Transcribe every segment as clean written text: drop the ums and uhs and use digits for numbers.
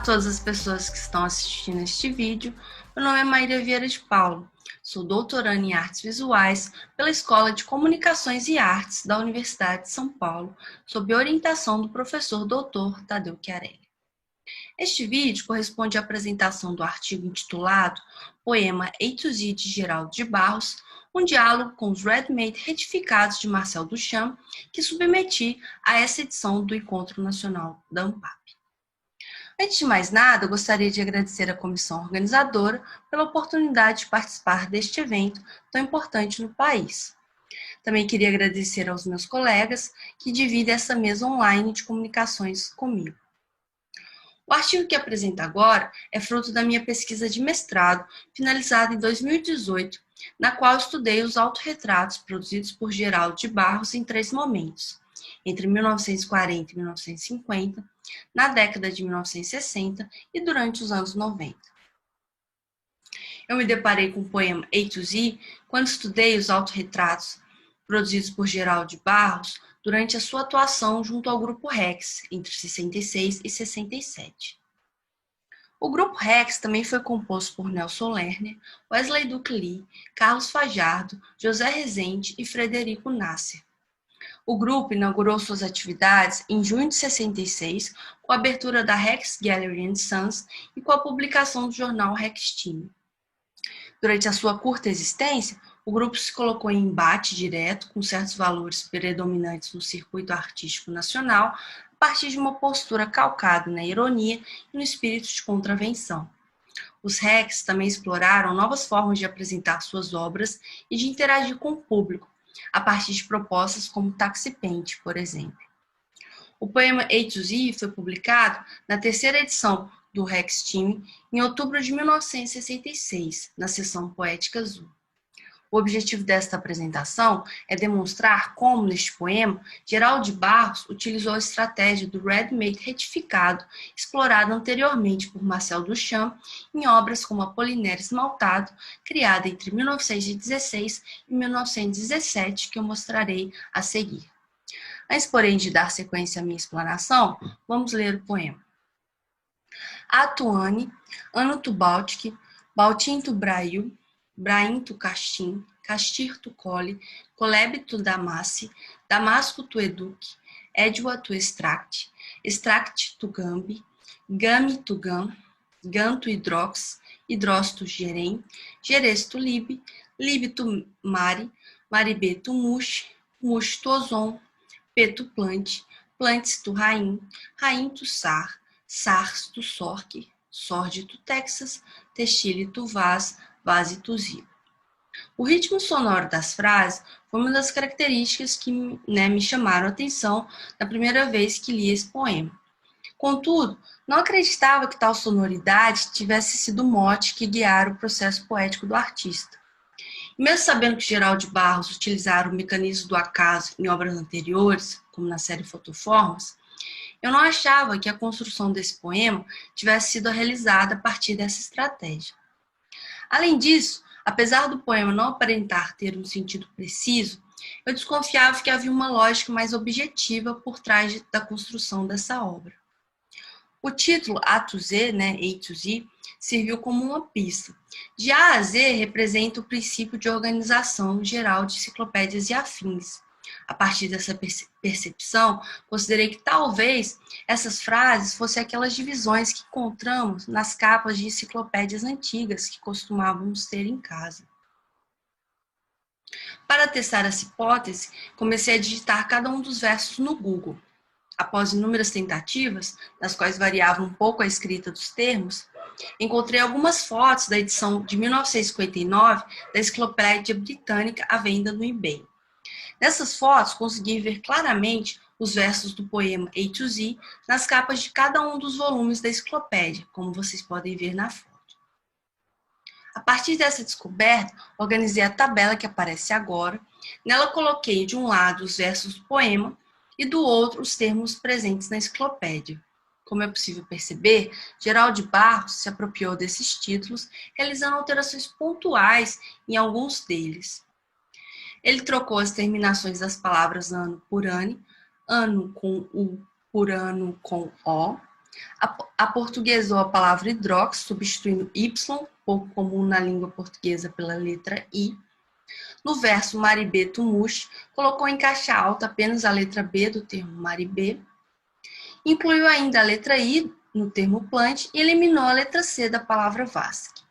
todas as pessoas que estão assistindo este vídeo. Meu nome é Maíra Vieira de Paulo. Sou doutoranda em Artes Visuais pela Escola de Comunicações e Artes da Universidade de São Paulo, sob orientação do professor Dr. Tadeu Chiarelli. Este vídeo corresponde à apresentação do artigo intitulado Poema A to Z de Geraldo de Barros, um diálogo com os ready-made retificados de Marcel Duchamp, que submeti a essa edição do Encontro Nacional da ANPAP. Antes de mais nada, eu gostaria de agradecer à comissão organizadora pela oportunidade de participar deste evento tão importante no país. Também queria agradecer aos meus colegas que dividem essa mesa online de comunicações comigo. O artigo que apresento agora é fruto da minha pesquisa de mestrado, finalizada em 2018, na qual estudei os autorretratos produzidos por Geraldo de Barros em 3 momentos, entre 1940 e 1950, na década de 1960 e durante os anos 90. Eu me deparei com o poema A to Z quando estudei os autorretratos produzidos por Geraldo de Barros durante a sua atuação junto ao Grupo Rex, entre 66 e 67. O Grupo Rex também foi composto por Nelson Lerner, Wesley Duke Lee, Carlos Fajardo, José Rezende e Frederico Nasser. O grupo inaugurou suas atividades em junho de 66, com a abertura da Rex Gallery and Sons e com a publicação do jornal Rex Team. Durante a sua curta existência, o grupo se colocou em embate direto com certos valores predominantes no circuito artístico nacional, a partir de uma postura calcada na ironia e no espírito de contravenção. Os Rex também exploraram novas formas de apresentar suas obras e de interagir com o público, a partir de propostas como Taxi Paint, por exemplo. O poema A to Z foi publicado na 3ª edição do Rex Team em outubro de 1966, na seção Poética Azul. O objetivo desta apresentação é demonstrar como, neste poema, Geraldo de Barros utilizou a estratégia do ready-made retificado, explorada anteriormente por Marcel Duchamp em obras como Apolinério Esmaltado, criada entre 1916 e 1917, que eu mostrarei a seguir. Antes, porém, de dar sequência à minha explanação, vamos ler o poema. Atuane, Ano tu Baltic, Baltim tu Brail, Braim tu Castim, Castir tu Cole, Coleb tu Damasce, Damasco tu Eduque, Edua tu Extract, Extract tu Gambi, Gami tu Gam, Gam tu Hidrox, Hidros tu Gerem, Geres tu Lib, Lib tu Mari, Maribê tu Mush, Mush tu Ozon, P tu Plant, Plantes tu Raim, Raim tu Sar, Sars tu Sorque, Sorge tu Texas, Textile tu Vaz, Vaz tu Zio. O ritmo sonoro das frases foi uma das características que me chamaram a atenção na primeira vez que li esse poema. Contudo, não acreditava que tal sonoridade tivesse sido o mote que guiara o processo poético do artista. E mesmo sabendo que Geraldo de Barros utilizara o mecanismo do acaso em obras anteriores, como na série Fotoformas, eu não achava que a construção desse poema tivesse sido realizada a partir dessa estratégia. Além disso, apesar do poema não aparentar ter um sentido preciso, eu desconfiava que havia uma lógica mais objetiva por trás da construção dessa obra. O título A to Z, A to Z, serviu como uma pista. De A a Z representa o princípio de organização geral de enciclopédias e afins. A partir dessa percepção, considerei que talvez essas frases fossem aquelas divisões que encontramos nas capas de enciclopédias antigas que costumávamos ter em casa. Para testar essa hipótese, comecei a digitar cada um dos versos no Google. Após inúmeras tentativas, das quais variava um pouco a escrita dos termos, encontrei algumas fotos da edição de 1959 da Enciclopédia Britânica à venda no eBay. Nessas fotos, consegui ver claramente os versos do poema A to Z nas capas de cada um dos volumes da enciclopédia, como vocês podem ver na foto. A partir dessa descoberta, organizei a tabela que aparece agora. Nela coloquei de um lado os versos do poema e do outro os termos presentes na enciclopédia. Como é possível perceber, Geraldo de Barros se apropriou desses títulos, realizando alterações pontuais em alguns deles. Ele trocou as terminações das palavras ano por ane, ano com U por ano com O, Aportuguesou a palavra hidrox, substituindo Y, pouco comum na língua portuguesa, pela letra I. No verso Maribê Tumush, colocou em caixa alta apenas a letra B do termo Maribê. Incluiu ainda a letra I no termo plant e eliminou a letra C da palavra Vasque.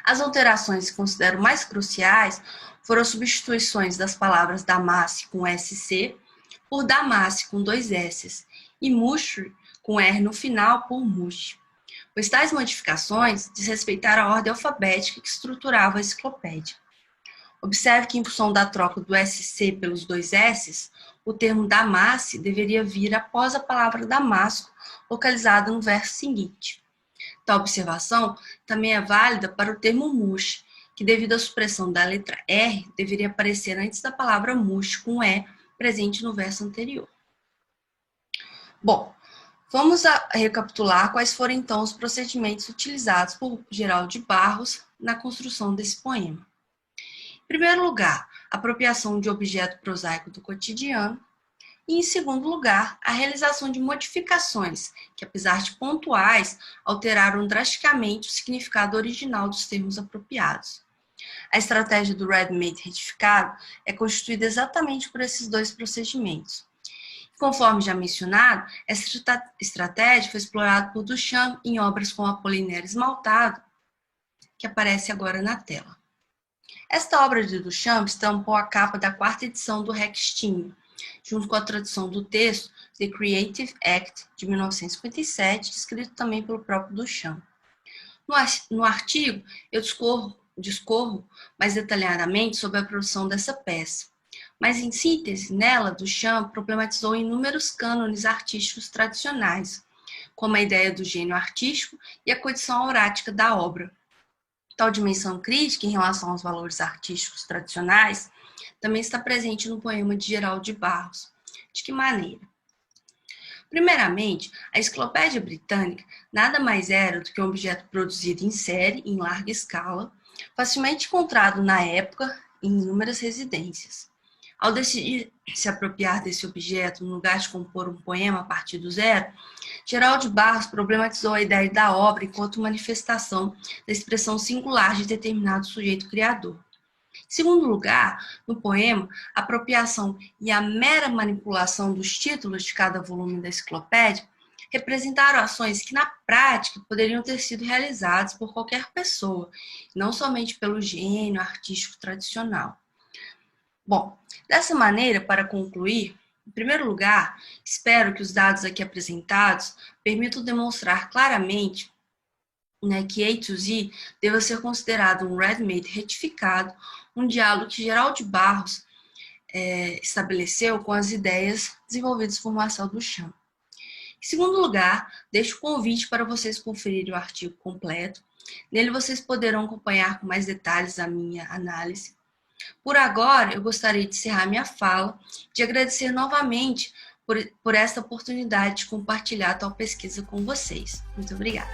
As alterações que considero mais cruciais foram as substituições das palavras Damasce com SC por Damasse com 2 S's e Mushri com R no final por Mush, pois tais modificações desrespeitaram a ordem alfabética que estruturava a enciclopédia. Observe que, em função da troca do SC pelos 2 S's, o termo Damasse deveria vir após a palavra Damasco, localizada no verso seguinte. Tal observação também é válida para o termo Mush, que, devido à supressão da letra R, deveria aparecer antes da palavra Mush com E, presente no verso anterior. Bom, vamos recapitular quais foram então os procedimentos utilizados por Geraldo de Barros na construção desse poema. Em primeiro lugar, a apropriação de objeto prosaico do cotidiano. E, em segundo lugar, a realização de modificações que, apesar de pontuais, alteraram drasticamente o significado original dos termos apropriados. A estratégia do ready-made retificado é constituída exatamente por esses dois procedimentos. Conforme já mencionado, essa estratégia foi explorada por Duchamp em obras como Apollinaire Esmaltado, que aparece agora na tela. Esta obra de Duchamp estampou a capa da 4ª edição do Rextime, junto com a tradução do texto The Creative Act, de 1957, escrito também pelo próprio Duchamp. No artigo, eu discorro mais detalhadamente sobre a produção dessa peça, mas, em síntese, nela, Duchamp problematizou inúmeros cânones artísticos tradicionais, como a ideia do gênio artístico e a condição aurática da obra. Tal dimensão crítica em relação aos valores artísticos tradicionais também está presente no poema de Geraldo de Barros. De que maneira? Primeiramente, a Enciclopédia Britânica nada mais era do que um objeto produzido em série, em larga escala, facilmente encontrado na época em inúmeras residências. Ao decidir se apropriar desse objeto no lugar de compor um poema a partir do zero, Geraldo de Barros problematizou a ideia da obra enquanto manifestação da expressão singular de determinado sujeito criador. Em segundo lugar, no poema, a apropriação e a mera manipulação dos títulos de cada volume da enciclopédia representaram ações que, na prática, poderiam ter sido realizadas por qualquer pessoa, não somente pelo gênio artístico tradicional. Bom, dessa maneira, para concluir, em primeiro lugar, espero que os dados aqui apresentados permitam demonstrar claramente, que A to Z deva ser considerado um ready-made retificado, um diálogo que Geraldo de Barros estabeleceu com as ideias desenvolvidas por Marcel Duchamp. Em segundo lugar, deixo o convite para vocês conferirem o artigo completo. Nele vocês poderão acompanhar com mais detalhes a minha análise. Por agora, eu gostaria de encerrar minha fala e de agradecer novamente por esta oportunidade de compartilhar tal pesquisa com vocês. Muito obrigada.